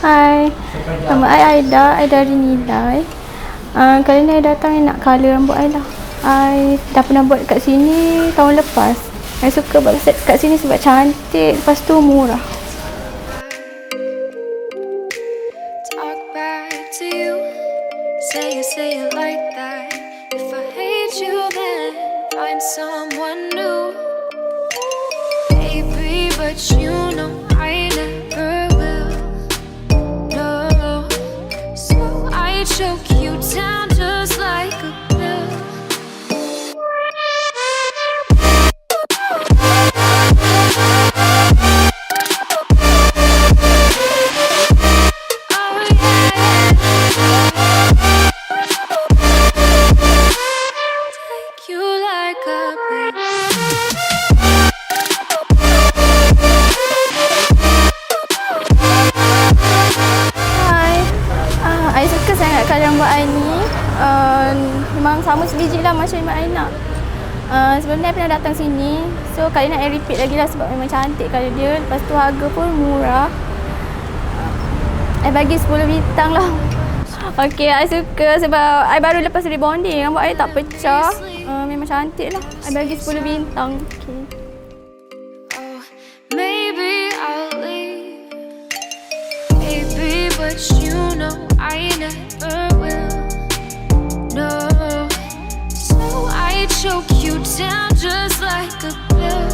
Hai, nama saya AIDA dari Nilai. Kali ni saya datang nak colour rambut saya lah. Saya dah pernah buat kat sini tahun lepas. Saya suka buat kat sini sebab cantik, lepas tu murah. Rambut saya ni memang sama sebiji lah macam yang saya nak. Sebelum ni saya pernah datang sini, so kali nak repeat lagi lah sebab memang cantik colour dia. Lepas tu harga pun murah. Saya bagi 10 bintang lah. Okay, saya suka sebab saya baru lepas rebonding, rambut saya tak pecah. Memang cantik lah. Saya bagi 10 bintang. Okay. But you know I never will. No, so I choke you down just like a pill.